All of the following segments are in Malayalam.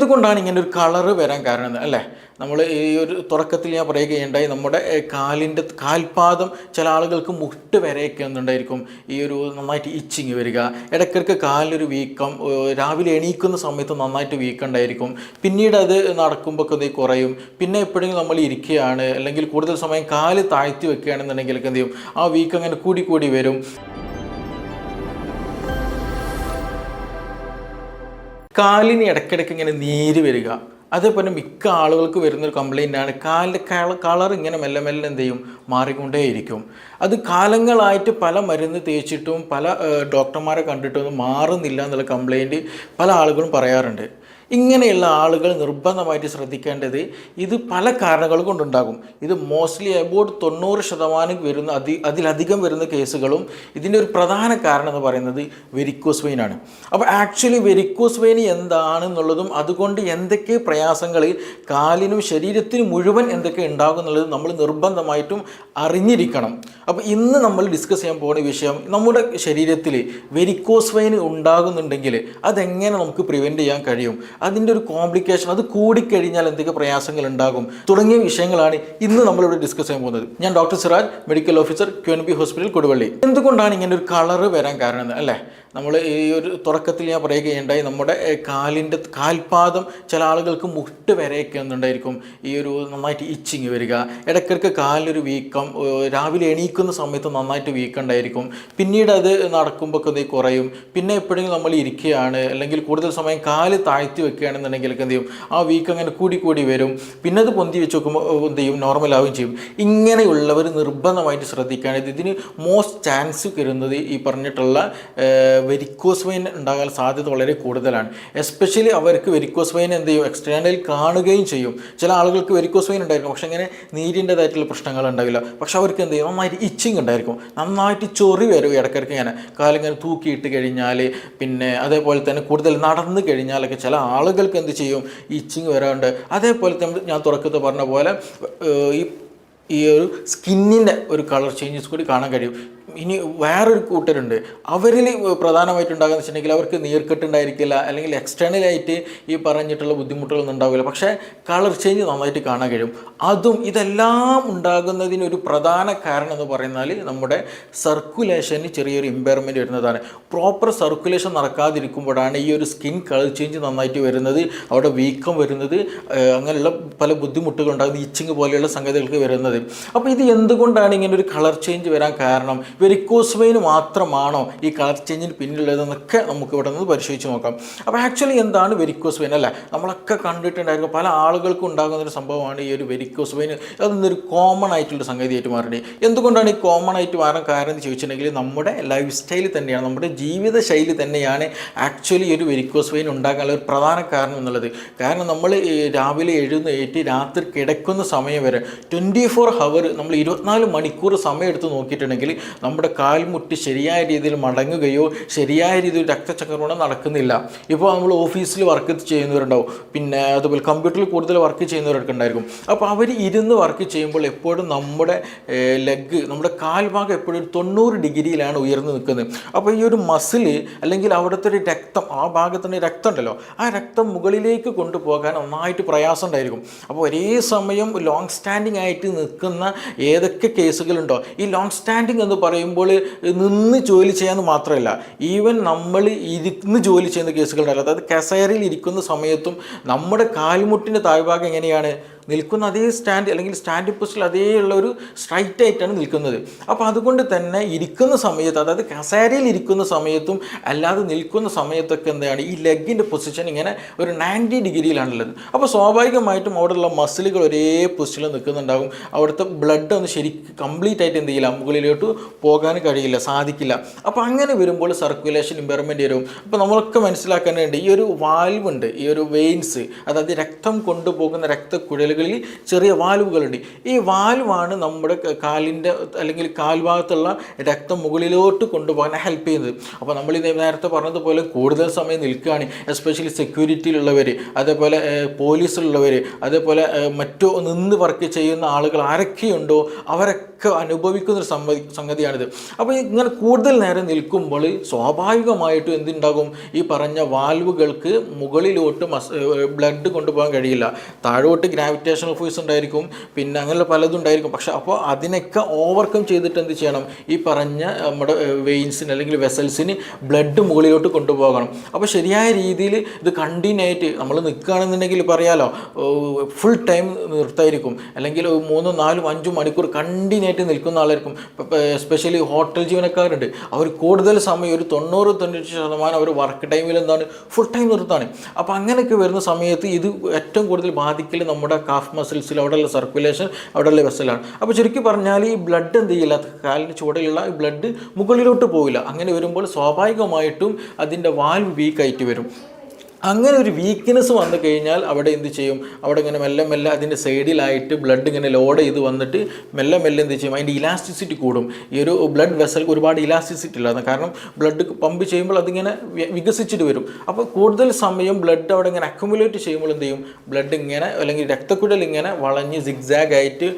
എന്തുകൊണ്ടാണ് ഇങ്ങനെ ഒരു കളറ് വരാൻ കാരണം അല്ലേ? നമ്മൾ ഈ ഒരു തുടക്കത്തിൽ ഞാൻ പറയുകയുണ്ടായി, നമ്മുടെ കാലിൻ്റെ കാൽപാദം ചില ആളുകൾക്ക് മുട്ട് വരെയൊക്കെ ഒന്നുണ്ടായിരിക്കും ഈ ഒരു നന്നായിട്ട് ഇച്ചിങ് വരിക, ഇടയ്ക്കിടയ്ക്ക് കാലിലൊരു വീക്കം, രാവിലെ എണീക്കുന്ന സമയത്ത് നന്നായിട്ട് വീക്കം ഉണ്ടായിരിക്കും, പിന്നീട് അത് നടക്കുമ്പോൾ ഒക്കെ ഇത് കുറയും. പിന്നെ എപ്പോഴെങ്കിലും നമ്മൾ ഇരിക്കുകയാണ് അല്ലെങ്കിൽ കൂടുതൽ സമയം കാല് താഴ്ത്തി വെക്കുകയാണെന്നുണ്ടെങ്കിൽ എന്ത് ചെയ്യും, ആ വീക്കം അങ്ങനെ കൂടി കൂടി വരും. കാലിന് ഇടയ്ക്കിടയ്ക്ക് ഇങ്ങനെ നീര് വരിക, അതേപോലെ മിക്ക ആളുകൾക്ക് വരുന്നൊരു കംപ്ലൈൻ്റാണ് കാലിൻ്റെ കളർ ഇങ്ങനെ മെല്ലെ മെല്ലെ എന്ത് ചെയ്യും, മാറിക്കൊണ്ടേയിരിക്കും. അത് കാലങ്ങളായിട്ട് പല മരുന്ന് തേച്ചിട്ടും പല ഡോക്ടർമാരെ കണ്ടിട്ടൊന്നും മാറുന്നില്ല എന്നുള്ള കംപ്ലൈൻറ്റ് പല ആളുകളും പറയാറുണ്ട്. ഇങ്ങനെയുള്ള ആളുകൾ നിർബന്ധമായിട്ട് ശ്രദ്ധിക്കേണ്ടത്, ഇത് പല കാരണങ്ങൾ കൊണ്ടുണ്ടാകും. ഇത് മോസ്റ്റ്ലി അബൌട്ട് 90% വരുന്ന അതിലധികം വരുന്ന കേസുകളും ഇതിൻ്റെ ഒരു പ്രധാന കാരണം എന്ന് പറയുന്നത് വെരിക്കോസ് വെയിൻ ആണ്. അപ്പോൾ ആക്ച്വലി വെരിക്കോസ് വെയിൻ എന്താണെന്നുള്ളതും അതുകൊണ്ട് എന്തൊക്കെ പ്രയാസങ്ങൾ കാലിനും ശരീരത്തിനും മുഴുവൻ എന്തൊക്കെ ഉണ്ടാകും എന്നുള്ളത് നമ്മൾ നിർബന്ധമായിട്ടും അറിഞ്ഞിരിക്കണം. അപ്പോൾ ഇന്ന് നമ്മൾ ഡിസ്കസ് ചെയ്യാൻ പോകുന്ന വിഷയം, നമ്മുടെ ശരീരത്തിൽ വെരിക്കോസ് വെയിൻ ഉണ്ടാകുന്നുണ്ടെങ്കിൽ അതെങ്ങനെ നമുക്ക് പ്രിവെൻറ്റ് ചെയ്യാൻ കഴിയും, അതിൻ്റെ ഒരു കോംപ്ലിക്കേഷൻ, അത് കൂടിക്കഴിഞ്ഞാൽ എന്തൊക്കെ പ്രയാസങ്ങൾ ഉണ്ടാകും തുടങ്ങിയ വിഷയങ്ങളാണ് ഇന്ന് നമ്മളിവിടെ ഡിസ്കസ് ചെയ്യാൻ പോകുന്നത്. ഞാൻ doctor Siraj, medical officer, QNB hospital, Koduvally. എന്തുകൊണ്ടാണ് ഇങ്ങനെ ഒരു കളറ് വരാൻ കാരണം അല്ലേ? നമ്മൾ ഈ ഒരു തുടക്കത്തിൽ ഞാൻ പറയുകയുണ്ടായി, നമ്മുടെ കാലിൻ്റെ കാൽപാദം ചില ആളുകൾക്ക് മുട്ട് വരെയൊക്കെ ഒന്നുണ്ടായിരിക്കും ഈ ഒരു നന്നായിട്ട് ഇച്ചിങ് വരിക, ഇടയ്ക്കിടയ്ക്ക് കാലിലൊരു വീക്കം, രാവിലെ എണീക്കുന്ന സമയത്ത് നന്നായിട്ട് വീക്കം ഉണ്ടായിരിക്കും, പിന്നീട് അത് നടക്കുമ്പോൾ ഒക്കെ ഇത് കുറയും. പിന്നെ എപ്പോഴെങ്കിലും നമ്മൾ ഇരിക്കുകയാണ് അല്ലെങ്കിൽ കൂടുതൽ സമയം കാല് താഴ്ത്തി വെക്കുകയാണെന്നുണ്ടെങ്കിൽ എന്ത് ചെയ്യും, ആ വീക്കം അങ്ങനെ കൂടി കൂടി വരും. പിന്നെ അത് പൊന്തി വെച്ച് നോക്കുമ്പോൾ എന്ത് ചെയ്യും, നോർമലാവുകയും ചെയ്യും. ഇങ്ങനെയുള്ളവർ നിർബന്ധമായിട്ട് ശ്രദ്ധിക്കുകയാണെങ്കിൽ ഇതിന് മോസ്റ്റ് ചാൻസ് വരുന്നത് ഈ പറഞ്ഞിട്ടുള്ള വെരിക്കോസ് വെയിൻ ഉണ്ടാകാൻ സാധ്യത വളരെ കൂടുതലാണ്. എസ്പെഷ്യലി അവർക്ക് വെരിക്കോസ് വെയിൻ എന്ത് ചെയ്യും, എക്സ്റ്റേണലിൽ കാണുകയും ചെയ്യും. ചില ആളുകൾക്ക് വെരിക്കോസ് വെയിൻ ഉണ്ടായിരിക്കും, പക്ഷെ ഇങ്ങനെ നീരിൻ്റെതായിട്ടുള്ള പ്രശ്നങ്ങൾ ഉണ്ടാവില്ല. പക്ഷെ അവർക്ക് എന്ത് ചെയ്യും, നന്നായിട്ട് ഇച്ചിങ് ഉണ്ടായിരിക്കും, നന്നായിട്ട് ചൊറി വരും ഇടയ്ക്കിടയ്ക്ക്. ഇങ്ങനെ കാലിങ്ങനെ തൂക്കിയിട്ട് കഴിഞ്ഞാൽ, പിന്നെ അതേപോലെ തന്നെ കൂടുതൽ നടന്നു കഴിഞ്ഞാലൊക്കെ ചില ആളുകൾക്ക് എന്ത് ചെയ്യും, ഇച്ചിങ് വരാറുണ്ട്. അതേപോലെ തന്നെ ഞാൻ തുടക്കത്തിൽ പറഞ്ഞ പോലെ ഈ ഒരു സ്കിന്നിൻ്റെ ഒരു കളർ ചേഞ്ചസ് കൂടി കാണാൻ കഴിയും. ഇനി വേറൊരു കൂട്ടരുണ്ട്, അവരിൽ പ്രധാനമായിട്ടുണ്ടാകുന്ന വെച്ചിട്ടുണ്ടെങ്കിൽ അവർക്ക് നീർക്കെട്ടുണ്ടായിരിക്കില്ല, അല്ലെങ്കിൽ എക്സ്റ്റേണലായിട്ട് ഈ പറഞ്ഞിട്ടുള്ള ബുദ്ധിമുട്ടുകളൊന്നും ഉണ്ടാവില്ല, പക്ഷേ കളർ ചേഞ്ച് നന്നായിട്ട് കാണാൻ കഴിയും. ഇതെല്ലാം ഉണ്ടാകുന്നതിനൊരു പ്രധാന കാരണം എന്ന് പറയുന്നത് നമ്മുടെ സർക്കുലേഷന് ചെറിയൊരു ഇമ്പയർമെൻറ്റ് വരുന്നതാണ്. പ്രോപ്പർ സർക്കുലേഷൻ നടക്കാതിരിക്കുമ്പോഴാണ് ഈ ഒരു സ്കിൻ കളർ ചേഞ്ച് നന്നായിട്ട് വരുന്നത്, അവിടെ വീക്കം വരുന്നത്, അങ്ങനെയുള്ള പല ബുദ്ധിമുട്ടുകൾ ഉണ്ടാകുന്നത്, ഇച്ചിങ് പോലെയുള്ള സംഗതികൾക്ക് വരുന്നത്. അപ്പോൾ ഇത് എന്തുകൊണ്ടാണ് ഇങ്ങനെ ഒരു കളർ ചേഞ്ച് വരാൻ കാരണം, വെരിക്കോസ് വെയിൻ മാത്രമാണോ ഈ കളർ ചേഞ്ചിന് പിന്നിലുള്ളതെന്നൊക്കെ നമുക്ക് ഇവിടെ നിന്ന് പരിശോധിച്ച് നോക്കാം. അപ്പോൾ ആക്ച്വലി എന്താണ് വെരിക്കോസ് വെയിൻ അല്ല, നമ്മളൊക്കെ കണ്ടിട്ടുണ്ടായിരിക്കും, പല ആളുകൾക്കും ഉണ്ടാകുന്നൊരു സംഭവമാണ് ഈ ഒരു വെരിക്കോസ് വെയിൻ. അതൊന്നൊരു കോമൺ ആയിട്ടുള്ള സംഗതിയായിട്ട് മാറേണ്ടത്. എന്തുകൊണ്ടാണ് ഈ കോമൺ ആയിട്ട് മാറാൻ കാരണം എന്ന് ചോദിച്ചിട്ടുണ്ടെങ്കിൽ നമ്മുടെ ലൈഫ് സ്റ്റൈൽ തന്നെയാണ്, നമ്മുടെ ജീവിതശൈലി തന്നെയാണ് ആക്ച്വലി ഒരു വെരിക്കോസ് വെയിൻ ഉണ്ടാകാനുള്ള ഒരു പ്രധാന കാരണം എന്നുള്ളത്. കാരണം നമ്മൾ രാവിലെ എഴുന്നേറ്റ് രാത്രി കിടക്കുന്ന സമയം വരെ 24 hour നമ്മൾ 24 മണിക്കൂർ സമയം എടുത്ത് നോക്കിയിട്ടുണ്ടെങ്കിൽ നമ്മുടെ കാൽമുട്ടി ശരിയായ രീതിയിൽ മടങ്ങുകയോ ശരിയായ രീതിയിൽ രക്തചക്രമണം നടക്കുന്നില്ല. ഇപ്പോൾ നമ്മൾ ഓഫീസിൽ വർക്ക് ചെയ്യുന്നവരുണ്ടാവും, പിന്നെ അതുപോലെ കമ്പ്യൂട്ടറിൽ കൂടുതൽ വർക്ക് ചെയ്യുന്നവരൊക്കെ ഉണ്ടായിരിക്കും. അപ്പോൾ അവർ ഇരുന്ന് വർക്ക് ചെയ്യുമ്പോൾ എപ്പോഴും നമ്മുടെ ലെഗ്, നമ്മുടെ കാൽഭാഗം എപ്പോഴും 90 ഡിഗ്രിയിലാണ് ഉയർന്നു നിൽക്കുന്നത്. അപ്പോൾ ഈ ഒരു മസിൽ അല്ലെങ്കിൽ അവിടുത്തെ ഒരു രക്തം, ആ ഭാഗത്തുള്ള രക്തം ഉണ്ടല്ലോ, ആ രക്തം മുകളിലേക്ക് കൊണ്ടുപോകാൻ നന്നായിട്ട് പ്രയാസം ഉണ്ടായിരിക്കും. അപ്പോൾ ഒരേ സമയം ലോങ് സ്റ്റാൻഡിങ് ആയിട്ട് നിൽക്കുന്ന ഏതൊക്കെ കേസുകളുണ്ടോ, ഈ ലോങ് സ്റ്റാൻഡിങ് എന്ന് പറയുമ്പോൾ നിന്ന് ജോലി ചെയ്യാമെന്ന് മാത്രമല്ല, ഈവൻ നമ്മൾ ഇരുന്ന് ജോലി ചെയ്യുന്ന കേസുകളുണ്ടല്ലോ, അതായത് കസേരയിൽ ഇരിക്കുന്ന സമയത്തും നമ്മുടെ കാൽമുട്ടിൻ്റെ താഴ്ഭാഗം എങ്ങനെയാണ് നിൽക്കുന്ന, അതേ സ്റ്റാൻഡ് അല്ലെങ്കിൽ സ്റ്റാൻഡിംഗ് പൊസിഷനിൽ അതേ ഉള്ള ഒരു സ്ട്രൈറ്റ് ആയിട്ടാണ് നിൽക്കുന്നത്. അപ്പോൾ അതുകൊണ്ട് തന്നെ ഇരിക്കുന്ന സമയത്ത്, അതായത് കസേരയിൽ ഇരിക്കുന്ന സമയത്തും അല്ലാതെ നിൽക്കുന്ന സമയത്തൊക്കെ എന്താണ് ഈ ലെഗിൻ്റെ പൊസിഷൻ ഇങ്ങനെ ഒരു 90 ഡിഗ്രിയിലാണുള്ളത്. അപ്പോൾ സ്വാഭാവികമായിട്ടും അവിടെയുള്ള മസിലുകൾ ഒരേ പൊസിഷനിൽ നിൽക്കുന്നുണ്ടാകും. അവിടുത്തെ ബ്ലഡ് ഒന്ന് ശരിക്കും കംപ്ലീറ്റ് ആയിട്ട് എന്ത് ചെയ്യില്ല, മുകളിലോട്ട് പോകാൻ കഴിയില്ല, സാധിക്കില്ല. അപ്പോൾ അങ്ങനെ വരുമ്പോൾ സർക്കുലേഷൻ ഇമ്പയർമെൻറ്റ് വരും. അപ്പോൾ നമ്മളൊക്കെ മനസ്സിലാക്കാനുണ്ട്, ഈ ഒരു വാൽവ് ഉണ്ട്, ഈ ഒരു വെയിൻസ്, അതായത് രക്തം കൊണ്ടുപോകുന്ന രക്തക്കുഴലുകൾ കാലുകളിൽ ചെറിയ വാൽവുകളുണ്ട്. ഈ വാൽവാണ് നമ്മുടെ കാലിൻ്റെ അല്ലെങ്കിൽ കാൽഭാഗത്തുള്ള രക്തം മുകളിലോട്ട് കൊണ്ടുപോകാൻ ഹെൽപ്പ് ചെയ്യുന്നത്. അപ്പോൾ നമ്മൾ ഇത് നേരത്തെ പറഞ്ഞതുപോലെ കൂടുതൽ സമയം നിൽക്കുകയാണ്, എസ്പെഷ്യലി സെക്യൂരിറ്റിയിലുള്ളവർ, അതേപോലെ പോലീസിലുള്ളവർ, അതേപോലെ മറ്റു നിന്ന് വർക്ക് ചെയ്യുന്ന ആളുകൾ ആരൊക്കെയുണ്ടോ അവരൊക്കെ അനുഭവിക്കുന്നൊരു സംഗതിയാണിത്. അപ്പോൾ ഇങ്ങനെ കൂടുതൽ നേരം നിൽക്കുമ്പോൾ സ്വാഭാവികമായിട്ടും എന്തുണ്ടാകും, ഈ പറഞ്ഞ വാൽവുകൾക്ക് മുകളിലോട്ട് ബ്ലഡ് കൊണ്ടുപോകാൻ കഴിയില്ല. താഴോട്ട് ഗ്രാവിറ്റേഷണൽ ഫോഴ്സ് ഉണ്ടായിരിക്കും, പിന്നെ അങ്ങനെ പലതും ഉണ്ടായിരിക്കും. പക്ഷെ അപ്പോൾ അതിനൊക്കെ ഓവർകം ചെയ്തിട്ട് എന്ത് ചെയ്യണം, ഈ പറഞ്ഞ നമ്മുടെ വെയിൻസിന് അല്ലെങ്കിൽ വെസൽസിന് ബ്ലഡ് മുകളിലോട്ട് കൊണ്ടുപോകണം. അപ്പോൾ ശരിയായ രീതിയിൽ ഇത് കണ്ടിന്യൂ ആയിട്ട് നമ്മൾ നിൽക്കുകയാണെന്നുണ്ടെങ്കിൽ പറയാലോ ഫുൾ ടൈം നിർത്തായിരിക്കും, അല്ലെങ്കിൽ 3, 4, 5 മണിക്കൂർ കണ്ടിന്യൂ ആയിട്ട് നിൽക്കുന്ന ആളായിരിക്കും. എസ്പെഷ്യലി ഹോട്ടൽ ജീവനക്കാരുണ്ട്, അവർ കൂടുതൽ സമയം ഒരു 90-90% അവർ വർക്ക് ടൈമിൽ എന്താണ് ഫുൾ ടൈം നിർത്താണ്. അപ്പോൾ അങ്ങനെയൊക്കെ വരുന്ന സമയത്ത് ഇത് ഏറ്റവും കൂടുതൽ ബാധിക്കൽ നമ്മുടെ കാഫ് മസിൽസിൽ, അവിടെയുള്ള സർക്കുലേഷൻ, അവിടെയുള്ള വെസലാണ്. അപ്പോൾ ചുരുക്കി പറഞ്ഞാൽ ഈ ബ്ലഡ് എന്ത് ചെയ്യില്ല, കാലിന് ചുവടെയുള്ള ഈ ബ്ലഡ് മുകളിലോട്ട് പോവില്ല. അങ്ങനെ വരുമ്പോൾ സ്വാഭാവികമായിട്ടും അതിൻ്റെ വാൽവ് വീക്കായിട്ട് വരും. അങ്ങനെ ഒരു വീക്ക്നെസ് വന്നു കഴിഞ്ഞാൽ അവിടെ എന്ത് ചെയ്യും, അവിടെ ഇങ്ങനെ മെല്ലെ മെല്ലെ അതിൻ്റെ സൈഡിലായിട്ട് ബ്ലഡ് ഇങ്ങനെ ലോഡ് ചെയ്ത് വന്നിട്ട് മെല്ലെ മെല്ലെ എന്ത് ചെയ്യും, അതിൻ്റെ ഇലാസ്റ്റിസിറ്റി കൂടും. ഈ ഒരു ബ്ലഡ് വെസൽക്ക് ഒരുപാട് ഇലാസ്റ്റിസിറ്റി ഇല്ലാതെ, കാരണം ബ്ലഡ് പമ്പ് ചെയ്യുമ്പോൾ അതിങ്ങനെ വികസിച്ചിട്ട് വരും. അപ്പോൾ കൂടുതൽ സമയം ബ്ലഡ് അവിടെ ഇങ്ങനെ അക്യുമുലേറ്റ് ചെയ്യുമ്പോൾ എന്ത് ചെയ്യും, ബ്ലഡ് ഇങ്ങനെ അല്ലെങ്കിൽ രക്തക്കുഴൽ ഇങ്ങനെ വളഞ്ഞ് സിഗ്സാഗ് ആയിട്ട്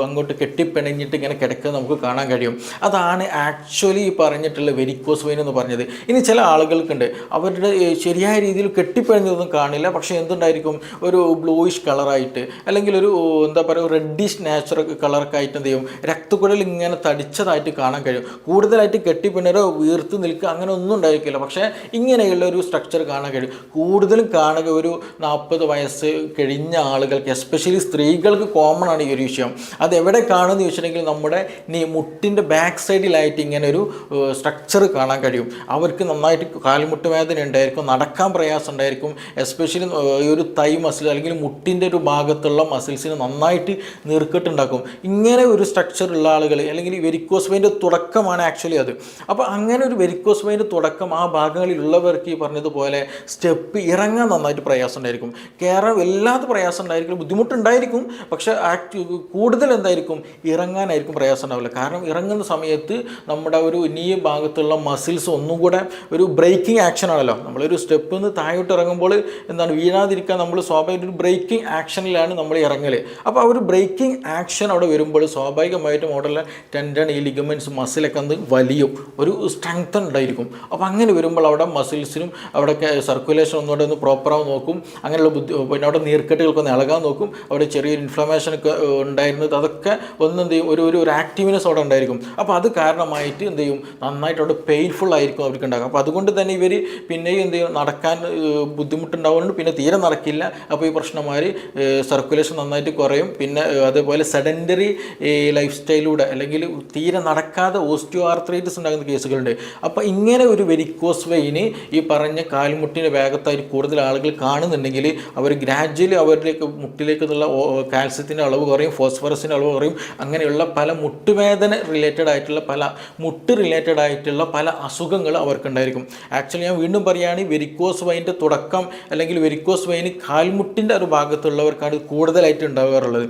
അങ്ങോട്ട് കെട്ടിപ്പിണഞ്ഞിട്ട് ഇങ്ങനെ കിടക്കുന്നത് നമുക്ക് കാണാൻ കഴിയും. അതാണ് ആക്ച്വലി ഈ പറഞ്ഞിട്ടുള്ള വെരിക്കോസ് വെയിൻ എന്ന് പറഞ്ഞത്. ഇനി ചില ആളുകൾക്കുണ്ട്, അവരുടെ ശരിയായ രീതിയിൽ കെട്ടിപ്പിഴഞ്ഞതൊന്നും കാണില്ല, പക്ഷേ എന്തുണ്ടായിരിക്കും, ഒരു ബ്ലൂയിഷ് കളറായിട്ട് അല്ലെങ്കിൽ ഒരു എന്താ പറയുക റെഡിഷ് നാച്ചുറൽ കളറൊക്കെ ആയിട്ട് എന്ത് ചെയ്യും, രക്തക്കുഴൽ ഇങ്ങനെ തടിച്ചതായിട്ട് കാണാൻ കഴിയും. കൂടുതലായിട്ട് കെട്ടിപ്പിണരോ വീർത്ത് നിൽക്കുക അങ്ങനെ ഒന്നും ഉണ്ടായിരിക്കില്ല, പക്ഷേ ഇങ്ങനെയുള്ള ഒരു സ്ട്രക്ചർ കാണാൻ കഴിയും. കൂടുതലും കാണുക ഒരു 40 വയസ്സ് കഴിഞ്ഞ ആളുകൾക്ക്, എസ്പെഷ്യലി സ്ത്രീകൾക്ക് കോമൺ ആണ് ഈ ഒരു വിഷയം. അതെവിടെ കാണുമെന്ന് ചോദിച്ചിട്ടുണ്ടെങ്കിൽ നമ്മുടെ മുട്ടിൻ്റെ ബാക്ക് സൈഡിലായിട്ട് ഇങ്ങനെ ഒരു സ്ട്രക്ചർ കാണാൻ കഴിയും. അവർക്ക് നന്നായിട്ട് കാൽമുട്ട് വേദന ഉണ്ടായിരിക്കും, നടക്കാൻ പ്രയാസം ഉണ്ടായിരിക്കും, എസ്പെഷ്യലി ഈ ഒരു തൈ മസിൽ അല്ലെങ്കിൽ മുട്ടിൻ്റെ ഒരു ഭാഗത്തുള്ള മസിൽസിന് നന്നായിട്ട് നീർക്കെട്ടുണ്ടാക്കും. ഇങ്ങനെ ഒരു സ്ട്രക്ചർ ഉള്ള ആളുകൾ അല്ലെങ്കിൽ വെരിക്കോസ് വെയിൻ്റെ തുടക്കമാണ് ആക്ച്വലി അത്. അപ്പോൾ അങ്ങനെ ഒരു വെരിക്കോസ് വെയിൻ്റെ തുടക്കം ആ ഭാഗങ്ങളിലുള്ളവർക്ക് ഈ പറഞ്ഞതുപോലെ സ്റ്റെപ്പ് ഇറങ്ങാൻ നന്നായിട്ട് പ്രയാസം ഉണ്ടായിരിക്കും. കയറാൻ വല്ലാത്ത പ്രയാസം ഉണ്ടായിരിക്കും, ബുദ്ധിമുട്ടുണ്ടായിരിക്കും, പക്ഷേ കൂടുതൽ എന്തായിരിക്കും, ഇറങ്ങാനായിരിക്കും പ്രയാസം ഉണ്ടാവില്ല. കാരണം ഇറങ്ങുന്ന സമയത്ത് നമ്മുടെ ഒരു നീ ഭാഗത്തുള്ള മസിൽസ് ഒന്നും കൂടെ ഒരു ബ്രേക്കിംഗ് ആക്ഷൻ ആണല്ലോ. നമ്മളൊരു സ്റ്റെപ്പിൽ നിന്ന് താഴോട്ട് ഇറങ്ങുമ്പോൾ എന്താണ് വീഴാതിരിക്കാൻ നമ്മൾ സ്വാഭാവികമായിട്ട് ഒരു ബ്രേക്കിംഗ് ആക്ഷനിലാണ് നമ്മൾ ഇറങ്ങൽ. അപ്പോൾ ആ ഒരു ബ്രേക്കിംഗ് ആക്ഷൻ അവിടെ വരുമ്പോൾ സ്വാഭാവികമായിട്ടും അവിടെയുള്ള ടെൻഡൺ, ഈ ലിഗമെൻറ്റ്സ്, മസിലൊക്കെ ഒന്ന് വലിയും, ഒരു സ്ട്രെങ്ത് ഉണ്ടായിരിക്കും. അപ്പോൾ അങ്ങനെ വരുമ്പോൾ അവിടെ മസിൽസിനും അവിടെയൊക്കെ സർക്കുലേഷൻ ഒന്നുകൂടെ ഒന്ന് പ്രോപ്പറാവും നോക്കും. അങ്ങനെയുള്ള പിന്നെ അവിടെ നീർക്കെട്ടുകൾക്ക് ഒന്ന് ഇളകാൻ നോക്കും. അവിടെ ചെറിയൊരു ഇൻഫ്ലമേഷനൊക്കെ ഉണ്ടായിരുന്നത് അതൊക്കെ ഒന്ന് എന്ത് ചെയ്യും, ഒരു ആക്റ്റീവ്നെസ് അവിടെ ഉണ്ടായിരിക്കും. അപ്പോൾ അത് കാരണമായിട്ട് എന്ത് ചെയ്യും, നന്നായിട്ട് അവിടെ പെയിൻഫുൾ ആയിരിക്കും അവർക്ക് ഉണ്ടാകും. അപ്പോൾ അതുകൊണ്ട് തന്നെ ഇവർ പിന്നെയും എന്ത് ചെയ്യും, നടക്കാൻ ബുദ്ധിമുട്ടുണ്ടാവുന്നുണ്ട്, പിന്നെ തീരെ നടക്കില്ല. അപ്പോൾ ഈ പ്രശ്നമാര് സർക്കുലേഷൻ നന്നായിട്ട് കുറയും. പിന്നെ അതേപോലെ സെഡൻറ്ററി ലൈഫ് സ്റ്റൈലിലൂടെ അല്ലെങ്കിൽ തീരെ നടക്കാതെ ഓസ്റ്റിയോ ആർത്രൈറ്റിസ് ഉണ്ടാകുന്ന കേസുകളുണ്ട്. അപ്പോൾ ഇങ്ങനെ ഒരു വെരിക്കോസ് വെയിന് ഈ പറഞ്ഞ കാൽമുട്ടിൻ്റെ വേഗത്തായിട്ട് കൂടുതൽ ആളുകൾ കാണുന്നുണ്ടെങ്കിൽ അവർ ഗ്രാജ്വലി അവരിലേക്ക് മുട്ടിലേക്ക് നിന്നുള്ള കാൽസ്യത്തിൻ്റെ അളവ് കുറയും, ഫോസ്ഫറസിൻ്റെ അളവ് കുറയും. അങ്ങനെയുള്ള പല മുട്ടുവേദന റിലേറ്റഡ് ആയിട്ടുള്ള പല അസുഖങ്ങൾ അവർക്കുണ്ടായിരിക്കും. ആക്ച്വലി ഞാൻ വീണ്ടും പറയുകയാണ്, വെരിക്കോസ് വെയിൻ്റെ തുടക്കം അല്ലെങ്കിൽ വെരിക്കോസ് വെയിൻ കാൽമുട്ടിൻ്റെ ഒരു ഭാഗത്തുള്ളവർക്കാണ് കൂടുതലായിട്ട് ഉണ്ടാകാറുള്ളത്.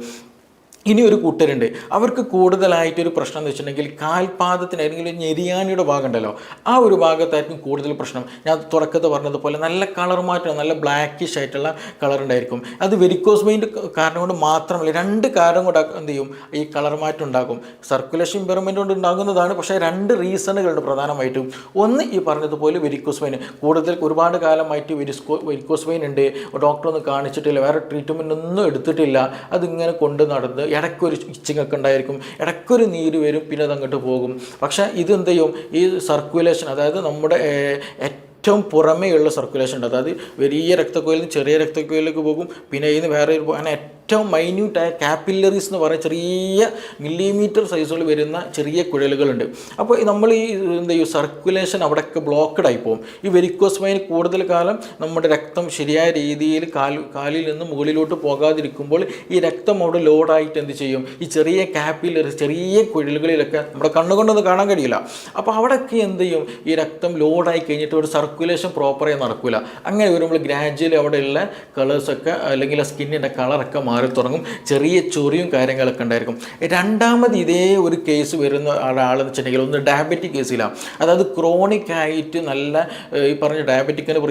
ഇനി ഒരു കൂട്ടരുണ്ട്, അവർക്ക് കൂടുതലായിട്ടൊരു പ്രശ്നം എന്ന് വെച്ചിട്ടുണ്ടെങ്കിൽ കാൽപാദത്തിന് അല്ലെങ്കിൽ ഞെരിയാണിയുടെ ഭാഗം ഉണ്ടല്ലോ, ആ ഒരു ഭാഗത്തായിരിക്കും കൂടുതൽ പ്രശ്നം. ഞാൻ തുടക്കത്തിൽ പറഞ്ഞതുപോലെ നല്ല കളർ മാറ്റം, നല്ല ബ്ലാക്കിഷ് ആയിട്ടുള്ള കളർ ഉണ്ടായിരിക്കും. അത് വെരിക്കോസ് വെയിൻ്റെ കാരണം കൊണ്ട് മാത്രമല്ല, 2 കാരണം കൊണ്ട് എന്ത് ചെയ്യും, ഈ കളർ മാറ്റം ഉണ്ടാകും. സർക്കുലേഷൻ ഇമ്പയർമെൻ്റ് കൊണ്ട് ഉണ്ടാകുന്നതാണ്, പക്ഷേ 2 റീസണുകളുണ്ട് പ്രധാനമായിട്ടും. ഒന്ന് ഈ പറഞ്ഞതുപോലെ വെരിക്കോസ് വെയിൻ കൂടുതൽ ഒരുപാട് കാലമായിട്ട് വെരിക്കോസ് വെയിൻ ഉണ്ട്, ഡോക്ടറൊന്നും കാണിച്ചിട്ടില്ല, വേറെ ട്രീറ്റ്മെൻ്റ് ഒന്നും എടുത്തിട്ടില്ല, അതിങ്ങനെ കൊണ്ട് നടന്ന് ഇടയ്ക്കൊരു ഇച്ചിങ്ങൊക്കെ ഉണ്ടായിരിക്കും, ഇടയ്ക്കൊരു നീര് വരും, പിന്നെ അതങ്ങോട്ട് പോകും. പക്ഷേ ഇതെന്ത് ചെയ്യും, ഈ സർക്കുലേഷൻ അതായത് നമ്മുടെ ഏറ്റവും പുറമേയുള്ള സർക്കുലേഷൻ ഉണ്ട്, അതായത് വലിയ രക്തക്കുഴലിൽ നിന്ന് ചെറിയ രക്തക്കുഴലിലേക്ക് പോകും, പിന്നെ ഇതിന് വേറെ അങ്ങനെ ഏറ്റവും മൈന്യൂട്ടായ കാപ്പില്ലറീസ് എന്ന് പറയുന്ന ചെറിയ മില്ലിമീറ്റർ സൈസുകൾ വരുന്ന ചെറിയ കുഴലുകളുണ്ട്. അപ്പോൾ നമ്മൾ ഈ എന്ത് ചെയ്യും, സർക്കുലേഷൻ അവിടെയൊക്കെ ബ്ലോക്കഡ് ആയി പോകും. ഈ വെരിക്കോസ് വെയിൻ കൂടുതൽ കാലം നമ്മുടെ രക്തം ശരിയായ രീതിയിൽ കാലിൽ നിന്ന് മുകളിലോട്ട് പോകാതിരിക്കുമ്പോൾ ഈ രക്തം അവിടെ ലോഡായിട്ട് എന്ത് ചെയ്യും, ഈ ചെറിയ കാപ്പില്ലറീസ് ചെറിയ കുഴലുകളിലൊക്കെ നമ്മുടെ കണ്ണുകൊണ്ടൊന്നും കാണാൻ കഴിയില്ല. അപ്പോൾ അവിടെയൊക്കെ എന്ത് ചെയ്യും, ഈ രക്തം ലോഡായി കഴിഞ്ഞിട്ട് ഒരു സർക്കുലേഷൻ പ്രോപ്പറായി നടക്കില്ല. അങ്ങനെ വരുമ്പോൾ ഗ്രാജ്വലി അവിടെയുള്ള കളേഴ്സൊക്കെ അല്ലെങ്കിൽ ആ സ്കിന്നിൻ്റെ കളറൊക്കെ മാറി തുടങ്ങും, ചെറിയ ചൊറിയും കാര്യങ്ങളൊക്കെ ഉണ്ടായിരിക്കും. രണ്ടാമത് ഇതേ ഒരു കേസ് വരുന്ന ഒരാളെന്ന് വെച്ചിട്ടുണ്ടെങ്കിൽ ഒന്ന് ഡയബറ്റിക് കേസിലാണ്. അതായത് ക്രോണിക് ആയിട്ട് നല്ല ഈ പറഞ്ഞ ഡയബറ്റിക്കിൻ്റെ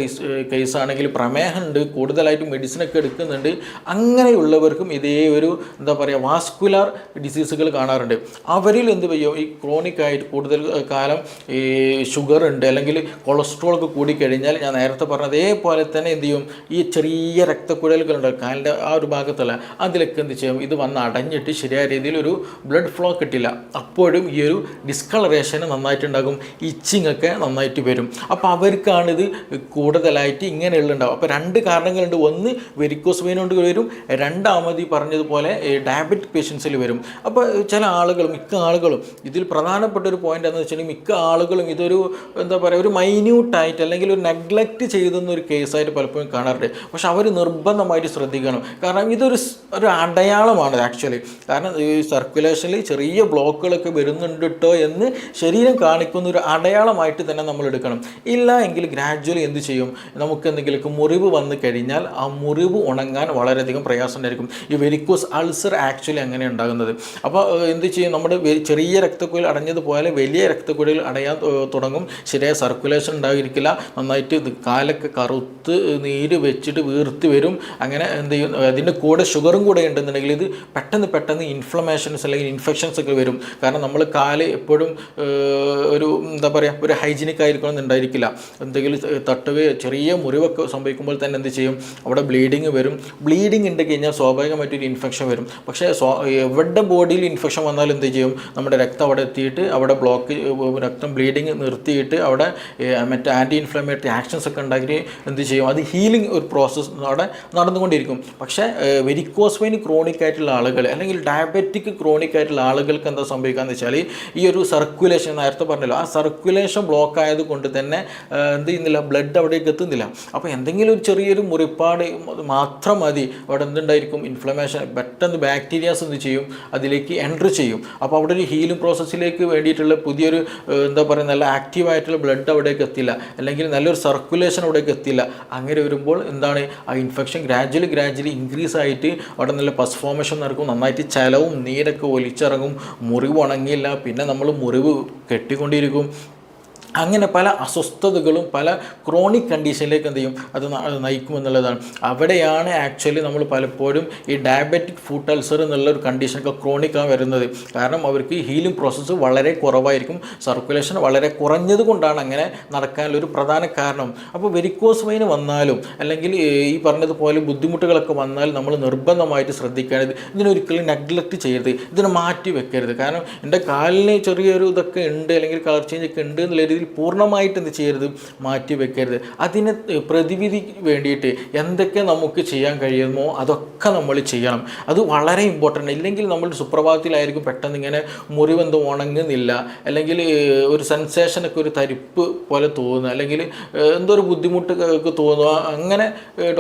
കേസാണെങ്കിൽ പ്രമേഹമുണ്ട്, കൂടുതലായിട്ട് മെഡിസിനൊക്കെ എടുക്കുന്നുണ്ട്. അങ്ങനെയുള്ളവർക്കും ഇതേ ഒരു എന്താ പറയുക വാസ്കുലാർ ഡിസീസുകൾ കാണാറുണ്ട്. അവരിൽ എന്ത് ചെയ്യും, ഈ ക്രോണിക് ആയിട്ട് കൂടുതൽ കാലം ഈ ഷുഗർ ഉണ്ട് അല്ലെങ്കിൽ കൊളസ്ട്രോൾ ഒക്കെ കൂടിക്കഴിഞ്ഞാൽ ഞാൻ നേരത്തെ പറഞ്ഞ അതേപോലെ തന്നെ എന്ത് ചെയ്യും, ഈ ചെറിയ രക്തക്കുഴലുകളുണ്ട് കാലിൻ്റെ ആ ഒരു ഭാഗത്തുള്ള അതിലൊക്കെ എന്ത് ചെയ്യും, ഇത് വന്ന് അടഞ്ഞിട്ട് ശരിയായ രീതിയിൽ ഒരു ബ്ലഡ് ഫ്ലോ കിട്ടില്ല. അപ്പോഴും ഈ ഒരു ഡിസ്കളറേഷന് നന്നായിട്ടുണ്ടാകും, ഇച്ചിങ് ഒക്കെ നന്നായിട്ട് വരും. അപ്പോൾ അവർക്കാണിത് കൂടുതലായിട്ട് ഇങ്ങനെയുള്ളുണ്ടാവും. അപ്പോൾ രണ്ട് കാരണങ്ങളുണ്ട്. ഒന്ന് വെരിക്കോസ് വെയിൻ കൊണ്ട് വരും, രണ്ടാമത് ഈ പറഞ്ഞതുപോലെ ഡയബറ്റിക് പേഷ്യൻസിൽ വരും. അപ്പോൾ ചില ആളുകളും മിക്ക ആളുകളും ഇതിൽ പ്രധാനപ്പെട്ട ഒരു പോയിന്റ് എന്ന് വെച്ചിട്ടുണ്ടെങ്കിൽ മിക്ക ആളുകളും ഇതൊരു എന്താ പറയുക ഒരു മൈന്യൂട്ടായിട്ട് അല്ലെങ്കിൽ ഒരു നെഗ്ലക്റ്റ് ചെയ്തെന്ന ഒരു കേസായിട്ട് പലപ്പോഴും കാണാറുണ്ട്. പക്ഷെ അവർ നിർബന്ധമായിട്ട് ശ്രദ്ധിക്കണം. കാരണം ഇതൊരു അടയാളമാണ് ആക്ച്വലി. കാരണം ഈ സർക്കുലേഷനിൽ ചെറിയ ബ്ലോക്കുകളൊക്കെ വരുന്നുണ്ട് കേട്ടോ എന്ന് ശരീരം കാണിക്കുന്ന ഒരു അടയാളമായിട്ട് തന്നെ നമ്മൾ എടുക്കണം. ഇല്ല എങ്കിൽ ഗ്രാജ്വലി എന്ത് ചെയ്യും, നമുക്ക് എന്തെങ്കിലുമൊക്കെ മുറിവ് വന്നു കഴിഞ്ഞാൽ ആ മുറിവ് ഉണങ്ങാൻ വളരെയധികം പ്രയാസം ഉണ്ടായിരിക്കും. ഈ വെരിക്കോസ് അൾസർ ആക്ച്വലി അങ്ങനെ ഉണ്ടാകുന്നത്. അപ്പോൾ എന്ത് ചെയ്യും, നമ്മുടെ ചെറിയ രക്തക്കുഴൽ അടഞ്ഞതുപോലെ വലിയ രക്തക്കുഴൽ അടയാൻ തുടങ്ങും, ശരിയായ സർക്കുലേഷൻ ഉണ്ടായിരിക്കില്ല, നന്നായിട്ട് കാലൊക്കെ കറുത്ത് നീര് വെച്ചിട്ട് വീർത്ത് വരും. അങ്ങനെ എന്ത് ചെയ്യും, അതിൻ്റെ കൂടെ ഷുഗറും കൂടെ ഉണ്ടെന്നുണ്ടെങ്കിൽ ഇത് പെട്ടെന്ന് ഇൻഫ്ലമേഷൻസ് അല്ലെങ്കിൽ ഇൻഫെക്ഷൻസ് ഒക്കെ വരും. കാരണം നമ്മൾ കാല് എപ്പോഴും ഒരു എന്താ പറയുക ഒരു ഹൈജീനിക് ആയിരിക്കണം എന്നുണ്ടായിരിക്കില്ല. എന്തെങ്കിലും തട്ടുകയോ ചെറിയ മുറിവൊക്കെ സംഭവിക്കുമ്പോൾ തന്നെ എന്ത് ചെയ്യും, അവിടെ ബ്ലീഡിങ് വരും. ബ്ലീഡിങ് ഉണ്ട് കഴിഞ്ഞാൽ സ്വാഭാവികമായിട്ടൊരു ഇൻഫെക്ഷൻ വരും. പക്ഷേ എവിടെ ബോഡിയിൽ ഇൻഫെക്ഷൻ വന്നാലും എന്ത് ചെയ്യും, നമ്മുടെ രക്തം അവിടെ എത്തിയിട്ട് അവിടെ ബ്ലോക്ക് രക്തം ബ്ലീഡിങ് നിർത്തിയിട്ട് അവിടെ മറ്റേ ആൻറ്റി ഇൻഫ്ലമേറ്ററി ആക്ഷൻസ് ഒക്കെ ഉണ്ടാക്കി എന്ത് ചെയ്യും, അത് ഹീലിംഗ് ഒരു പ്രോസസ്സ് അവിടെ നടന്നുകൊണ്ടിരിക്കും. പക്ഷേ വെരിക്കോസ് വെയിൻ ക്രോണിക് ആയിട്ടുള്ള ആളുകൾ അല്ലെങ്കിൽ ഡയബറ്റിക് ക്രോണിക് ആയിട്ടുള്ള ആളുകൾക്ക് എന്താ സംഭവിക്കുകയെന്ന് വെച്ചാൽ ഈ ഒരു സർക്കുലേഷൻ നേരത്തെ പറഞ്ഞല്ലോ, ആ സർക്കുലേഷൻ ബ്ലോക്ക് ആയതുകൊണ്ട് തന്നെ എന്ത് ചെയ്യുന്നില്ല, ബ്ലഡ് അവിടേക്ക് എത്തുന്നില്ല. അപ്പോൾ എന്തെങ്കിലും ഒരു ചെറിയൊരു മുറിപ്പാട് മാത്രം മതി, അവിടെ എന്തുണ്ടായിരിക്കും ഇൻഫ്ലമേഷൻ, പെട്ടെന്ന് ബാക്ടീരിയാസ് എന്ത് ചെയ്യും അതിലേക്ക് എൻട്രി ചെയ്യും. അപ്പോൾ അവിടെ ഒരു ഹീലിംഗ് പ്രോസസ്സിലേക്ക് വേണ്ടിയിട്ടുള്ള പുതിയൊരു എന്താ പറയുക നല്ല ആക്റ്റീവായിട്ടുള്ള ബ്ലഡ് അവിടേക്ക് എത്തില്ല, അല്ലെങ്കിൽ നല്ലൊരു സർക്കുലേഷൻ അവിടേക്ക് എത്തില്ല. അങ്ങനെ വരുമ്പോൾ എന്താണ്, ആ ഇൻഫെക്ഷൻ ഗ്രാജ്വലി ഇൻക്രീസ് ആയിട്ട് അവിടെ നല്ല പസ് ഫോർമേഷൻ നടക്കും, നന്നായിട്ട് ചലവും നീരൊക്കെ ഒലിച്ചിറങ്ങും, മുറിവ് ഉണങ്ങിയില്ല, പിന്നെ നമ്മൾ മുറിവ് കെട്ടിക്കൊണ്ടിരിക്കും. അങ്ങനെ പല അസ്വസ്ഥതകളും പല ക്രോണിക് കണ്ടീഷനിലേക്ക് എന്ത് ചെയ്യും അത് നയിക്കുമെന്നുള്ളതാണ്. അവിടെയാണ് ആക്ച്വലി നമ്മൾ പലപ്പോഴും ഈ ഡയബറ്റിക് ഫുട്ട് അൾസർ എന്നുള്ളൊരു കണ്ടീഷനൊക്കെ ക്രോണിക്കാണ് വരുന്നത്. കാരണം അവർക്ക് ഹീലിംഗ് പ്രോസസ്സ് വളരെ കുറവായിരിക്കും, സർക്കുലേഷൻ വളരെ കുറഞ്ഞത് കൊണ്ടാണ് അങ്ങനെ നടക്കാനുള്ളൊരു പ്രധാന കാരണം. അപ്പോൾ വെരിക്കോസ് വെയിൻ വന്നാലും അല്ലെങ്കിൽ ഈ പറഞ്ഞതുപോലെ ബുദ്ധിമുട്ടുകളൊക്കെ വന്നാൽ നമ്മൾ നിർബന്ധമായിട്ട് ശ്രദ്ധിക്കേണ്ടത് ഇതിനൊരിക്കലും നെഗ്ലക്റ്റ് ചെയ്യരുത്, ഇതിനെ മാറ്റി വെക്കരുത്. കാരണം എൻ്റെ കാലിന് ചെറിയൊരു ഇതൊക്കെ ഉണ്ട് അല്ലെങ്കിൽ കളർ ചേഞ്ച് ഒക്കെ ഉണ്ട് എന്നുള്ള രീതിയിൽ പൂർണ്ണമായിട്ട് എന്ത് ചെയ്യരുത്, മാറ്റി വെക്കരുത്. അതിന് പ്രതിവിധി വേണ്ടിയിട്ട് എന്തൊക്കെ നമുക്ക് ചെയ്യാൻ കഴിയുമോ അതൊക്കെ നമ്മൾ ചെയ്യണം. അത് വളരെ ഇമ്പോർട്ടൻ്റ്. ഇല്ലെങ്കിൽ നമ്മൾ സുപ്രഭാതത്തിലായിരിക്കും പെട്ടെന്ന് ഇങ്ങനെ മുറിവെന്തോ ഉണങ്ങുന്നില്ല, അല്ലെങ്കിൽ ഒരു സെൻസേഷനൊക്കെ ഒരു തരിപ്പ് പോലെ തോന്നുക, അല്ലെങ്കിൽ എന്തോ ഒരു ബുദ്ധിമുട്ട് തോന്നുക. അങ്ങനെ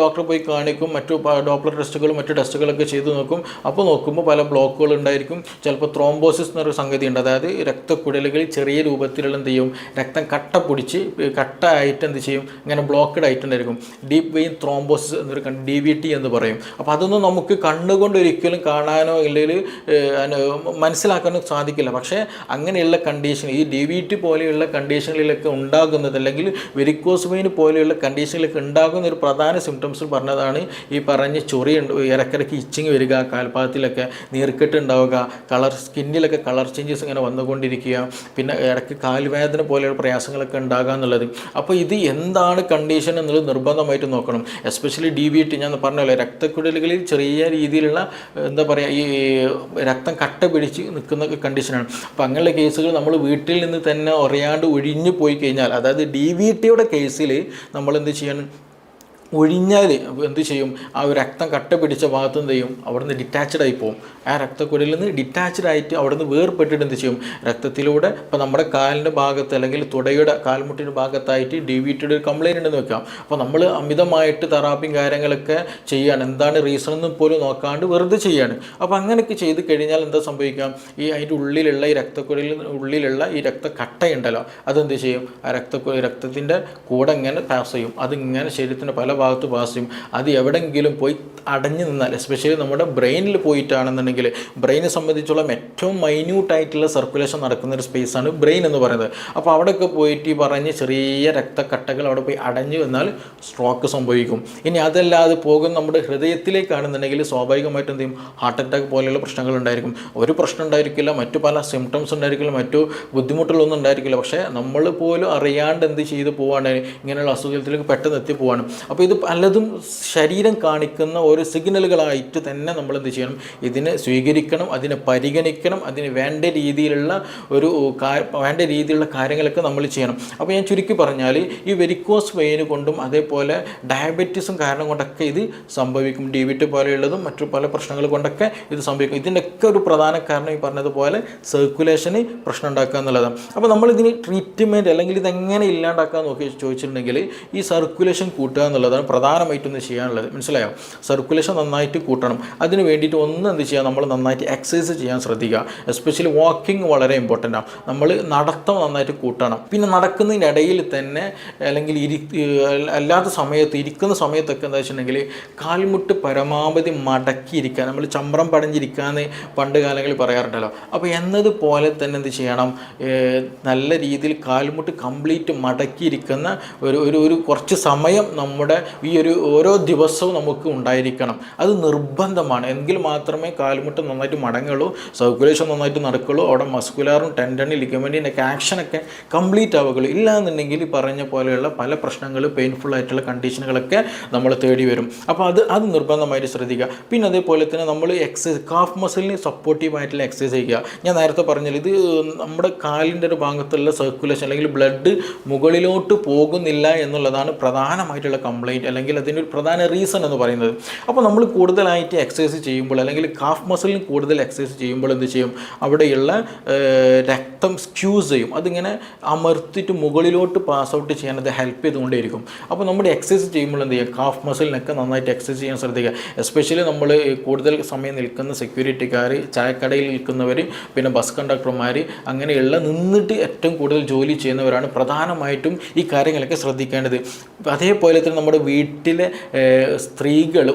ഡോക്ടറെ പോയി കാണിക്കും, മറ്റു ഡോപ്ലർ ടെസ്റ്റുകളും മറ്റു ടെസ്റ്റുകളൊക്കെ ചെയ്ത് നോക്കും. അപ്പോൾ നോക്കുമ്പോൾ പല ബ്ലോക്കുകൾ ഉണ്ടായിരിക്കും. ചിലപ്പോൾ ത്രോംബോസിസ് എന്നൊരു സംഗതി ഉണ്ട്, അതായത് രക്തക്കുഴലുകളിൽ ചെറിയ രൂപത്തിലുള്ള എന്ത് ചെയ്യും രക്തം കട്ട പിടിച്ച് കട്ടായിട്ട് എന്ത് ചെയ്യും ഇങ്ങനെ ബ്ലോക്കഡ് ആയിട്ടുണ്ടായിരിക്കും. ഡീപ്പ് വെയിൻ ത്രോംബോസിസ് എന്നൊരു DVT എന്ന് പറയും. അപ്പോൾ അതൊന്നും നമുക്ക് കണ്ണുകൊണ്ട് ഒരിക്കലും കാണാനോ ഇല്ലെങ്കിൽ മനസ്സിലാക്കാനോ സാധിക്കില്ല. പക്ഷേ അങ്ങനെയുള്ള കണ്ടീഷൻ ഈ DVT പോലെയുള്ള കണ്ടീഷനുകളിലൊക്കെ ഉണ്ടാകുന്നത് അല്ലെങ്കിൽ വെരിക്കോസ് വെയിൻ പോലെയുള്ള കണ്ടീഷനിലൊക്കെ ഉണ്ടാകുന്ന ഒരു പ്രധാന സിംറ്റംസ് പറഞ്ഞതാണ് ഈ പറഞ്ഞ ചൊറി ഇടയ്ക്കിടയ്ക്ക് ഇച്ചിങ് വരിക, കാൽപാദത്തിലൊക്കെ നീർക്കെട്ട് ഉണ്ടാവുക, സ്കിന്നിലൊക്കെ കളർ ചേഞ്ചസ് ഇങ്ങനെ വന്നുകൊണ്ടിരിക്കുക, പിന്നെ ഇടയ്ക്ക് കാൽവേദന പോലെയുള്ള പ്രയാസങ്ങളൊക്കെ ഉണ്ടാകുക എന്നുള്ളത്. അപ്പോൾ ഇത് എന്താണ് കണ്ടീഷൻ എന്നുള്ളത് നിർബന്ധമായിട്ട് നോക്കണം. എസ്പെഷ്യലി DVT ഞാൻ പറഞ്ഞല്ലോ, രക്തക്കുഴലുകളിൽ ചെറിയ രീതിയിലുള്ള എന്താ പറയുക ഈ രക്തം കട്ട പിടിച്ച് നിൽക്കുന്ന കണ്ടീഷനാണ്. അപ്പോൾ അങ്ങനെയുള്ള കേസുകൾ നമ്മൾ വീട്ടിൽ നിന്ന് തന്നെ അറിയാണ്ട് ഒഴിഞ്ഞു പോയി കഴിഞ്ഞാൽ, അതായത് DVTയുടെ കേസിൽ നമ്മൾ എന്ത് ചെയ്യണം, ഒഴിഞ്ഞാൽ എന്ത് ചെയ്യും, ആ ഒരു രക്തം കട്ട പിടിച്ച ഭാഗത്ത് എന്ത് ചെയ്യും അവിടുന്ന് ഡിറ്റാച്ച്ഡ് ആയി പോകും. ആ രക്തക്കുഴലിൽ നിന്ന് ഡിറ്റാച്ച്ഡ് ആയിട്ട് അവിടുന്ന് വേർപെട്ടിട്ട് എന്ത് ചെയ്യും രക്തത്തിലൂടെ ഇപ്പോൾ നമ്മുടെ കാലിൻ്റെ ഭാഗത്ത് അല്ലെങ്കിൽ തുടയുടെ കാൽമുട്ടിൻ്റെ ഭാഗത്തായിട്ട് DVTയുടെ ഒരു കംപ്ലയിൻ്റ് ഉണ്ടെന്ന് വെക്കാം. അപ്പോൾ നമ്മൾ അമിതമായിട്ട് തെറാപ്പിയും കാര്യങ്ങളൊക്കെ ചെയ്യാണ്, എന്താണ് റീസൺ എന്ന് പോലും നോക്കാണ്ട് വെറുതെ ചെയ്യാണ്. അപ്പോൾ അങ്ങനെയൊക്കെ ചെയ്ത് കഴിഞ്ഞാൽ എന്താ സംഭവിക്കാം, ഈ അതിൻ്റെ ഉള്ളിലുള്ള ഈ രക്തക്കുഴലിൽ ഉള്ളിലുള്ള ഈ രക്തക്കട്ടയുണ്ടല്ലോ അതെന്ത് ചെയ്യും, ആ രക്തത്തിൻ്റെ കൂടെ ഇങ്ങനെ പാസ് ചെയ്യും, അതിങ്ങനെ ശരീരത്തിൻ്റെ പല ഭാഗത്ത് പാസ് ചെയ്യും. അത് എവിടെയെങ്കിലും പോയി അടഞ്ഞു നിന്നാൽ, എസ്പെഷ്യലി നമ്മുടെ ബ്രെയിനിൽ പോയിട്ടാണെന്നുണ്ടെങ്കിൽ, ബ്രെയിനെ സംബന്ധിച്ചോളം ഏറ്റവും മൈന്യൂട്ടായിട്ടുള്ള സർക്കുലേഷൻ നടക്കുന്ന ഒരു സ്പേസാണ് ബ്രെയിൻ എന്ന് പറയുന്നത്. അപ്പോൾ അവിടെയൊക്കെ പോയിട്ട് ഈ പറഞ്ഞ് ചെറിയ രക്തക്കട്ടകൾ അവിടെ പോയി അടഞ്ഞു എന്നാൽ സ്ട്രോക്ക് സംഭവിക്കും. ഇനി അതല്ലാതെ പോകും നമ്മുടെ ഹൃദയത്തിലേക്കാണെന്നുണ്ടെങ്കിൽ സ്വാഭാവികമായിട്ടും എന്ത് ചെയ്യും, ഹാർട്ട് അറ്റാക്ക് പോലെയുള്ള പ്രശ്നങ്ങൾ ഉണ്ടായിരിക്കും. ഒരു പ്രശ്നം ഉണ്ടായിരിക്കില്ല, മറ്റു പല സിംറ്റംസ് ഉണ്ടായിരിക്കില്ല, മറ്റു ബുദ്ധിമുട്ടുകളൊന്നും ഉണ്ടായിരിക്കില്ല. പക്ഷേ നമ്മൾ പോലും അറിയാണ്ട് എന്ത് ചെയ്ത് പോവാണ്, ഇങ്ങനെയുള്ള അസുഖത്തിലേക്ക് പെട്ടെന്ന് എത്തിപ്പോവാണ്. അപ്പോൾ ഇത് പലതും ശരീരം കാണിക്കുന്ന ഓരോ സിഗ്നലുകളായിട്ട് തന്നെ നമ്മൾ എന്ത് ചെയ്യണം, ഇതിനെ സ്വീകരിക്കണം, അതിനെ പരിഗണിക്കണം, അതിന് വേണ്ട രീതിയിലുള്ള കാര്യങ്ങളൊക്കെ നമ്മൾ ചെയ്യണം. അപ്പോൾ ഞാൻ ചുരുക്കി പറഞ്ഞാൽ ഈ വെരിക്കോസ് വെയിന് കൊണ്ടും അതേപോലെ ഡയബറ്റീസും കാരണം കൊണ്ടൊക്കെ ഇത് സംഭവിക്കും. DVT പോലെയുള്ളതും മറ്റു പല പ്രശ്നങ്ങൾ കൊണ്ടൊക്കെ ഇത് സംഭവിക്കും. ഇതിൻ്റെയൊക്കെ ഒരു പ്രധാന കാരണം ഈ പറഞ്ഞതുപോലെ സർക്കുലേഷന് പ്രശ്നം ഉണ്ടാക്കുക എന്നുള്ളതാണ്. അപ്പോൾ നമ്മളിതിന് ട്രീറ്റ്മെൻറ്റ് അല്ലെങ്കിൽ ഇതെങ്ങനെ ഇല്ലാണ്ടാക്കാൻ നോക്കി ചോദിച്ചിട്ടുണ്ടെങ്കിൽ ഈ സർക്കുലേഷൻ കൂട്ടുക എന്നുള്ളതാണ് പ്രധാനമായിട്ടൊന്ന് ചെയ്യാനുള്ളത്. മനസ്സിലായോ? സർക്കുലേഷൻ നന്നായിട്ട് കൂട്ടണം. അതിന് വേണ്ടിയിട്ട് എന്ത് ചെയ്യുക, നമ്മൾ നന്നായിട്ട് എക്സസൈസ് ചെയ്യാൻ ശ്രദ്ധിക്കുക. എസ്പെഷ്യലി വാക്കിംഗ് വളരെ ഇമ്പോർട്ടൻ്റ് ആണ്. നമ്മൾ നടത്തം നന്നായിട്ട് കൂട്ടണം. പിന്നെ നടക്കുന്നതിനിടയിൽ തന്നെ അല്ലെങ്കിൽ അല്ലാത്ത സമയത്ത് ഇരിക്കുന്ന സമയത്തൊക്കെ എന്താ വെച്ചിട്ടുണ്ടെങ്കിൽ കാൽമുട്ട് പരമാവധി മടക്കിയിരിക്കുക. നമ്മൾ ചമ്രം പടഞ്ഞിരിക്കാന്ന് പണ്ട് കാലങ്ങളിൽ പറയാറുണ്ടല്ലോ. അപ്പോൾ എന്നതുപോലെ തന്നെ എന്ത് ചെയ്യണം, നല്ല രീതിയിൽ കാൽമുട്ട് കംപ്ലീറ്റ് മടക്കിയിരിക്കുന്ന ഒരു കുറച്ച് സമയം നമ്മുടെ ഈ ഓരോ ദിവസവും നമുക്ക് ഉണ്ടായിരിക്കണം. അത് നിർബന്ധമാണ്. എങ്കിൽ മാത്രമേ കാൽമുട്ട് നന്നായിട്ട് മടങ്ങുള്ളൂ, സർക്കുലേഷൻ നന്നായിട്ട് നടക്കുള്ളൂ, അവിടെ മസ്കുലാറും ടെൻഡനും ലിഗമെൻറ്റിൻ്റെ ഒക്കെ ആക്ഷനൊക്കെ കംപ്ലീറ്റ് ആവുകയുള്ളൂ. ഇല്ലാന്നുണ്ടെങ്കിൽ ഈ പറഞ്ഞ പോലെയുള്ള പല പ്രശ്നങ്ങൾ, പെയിൻഫുൾ ആയിട്ടുള്ള കണ്ടീഷനുകളൊക്കെ നമ്മൾ തേടി വരും. അപ്പോൾ അത് നിർബന്ധമായിട്ട് ശ്രദ്ധിക്കുക. പിന്നെ അതേപോലെ തന്നെ നമ്മൾ എക്സസൈസ്, കാഫ് മസിലിന് സപ്പോർട്ടീവായിട്ടുള്ള എക്സസൈസ് ചെയ്യുക. ഞാൻ നേരത്തെ പറഞ്ഞാൽ ഇത് നമ്മുടെ കാലിൻ്റെ ഒരു ഭാഗത്തുള്ള സർക്കുലേഷൻ അല്ലെങ്കിൽ ബ്ലഡ് മുകളിലോട്ട് പോകുന്നില്ല എന്നുള്ളതാണ് പ്രധാനമായിട്ടുള്ള കംപ്ലയിൻറ്റ് അല്ലെങ്കിൽ അതിൻ്റെ ഒരു പ്രധാന റീസൺ എന്ന് പറയുന്നത്. അപ്പോൾ നമ്മൾ കൂടുതലായിട്ട് എക്സസൈസ് ചെയ്യുമ്പോൾ അല്ലെങ്കിൽ കാഫ് മസിലിന് കൂടുതൽ എക്സസൈസ് ചെയ്യുമ്പോൾ എന്ത് ചെയ്യും, അവിടെയുള്ള രക്തം സ്ക്യൂസ് ചെയ്യും. അതിങ്ങനെ അമർത്തിയിട്ട് മുകളിലോട്ട് പാസ് ഔട്ട് ചെയ്യാൻ അത് ഹെൽപ്പ് ചെയ്തുകൊണ്ടേയിരിക്കും. അപ്പോൾ നമ്മുടെ എക്സസൈസ് ചെയ്യുമ്പോൾ എന്ത് ചെയ്യുക, കാഫ് മസിലിനൊക്കെ നന്നായിട്ട് എക്സസൈസ് ചെയ്യാൻ ശ്രദ്ധിക്കുക. എസ്പെഷ്യലി നമ്മൾ കൂടുതൽ സമയം നിൽക്കുന്ന സെക്യൂരിറ്റിക്കാർ, ചായക്കടയിൽ നിൽക്കുന്നവർ, പിന്നെ ബസ് കണ്ടക്ടർമാർ, അങ്ങനെയുള്ള നിന്നിട്ട് ഏറ്റവും കൂടുതൽ ജോലി ചെയ്യുന്നവരാണ് പ്രധാനമായിട്ടും ഈ കാര്യങ്ങളൊക്കെ ശ്രദ്ധിക്കേണ്ടത്. അതേപോലെ തന്നെ നമ്മുടെ വീട്ടിലെ സ്ത്രീകൾ,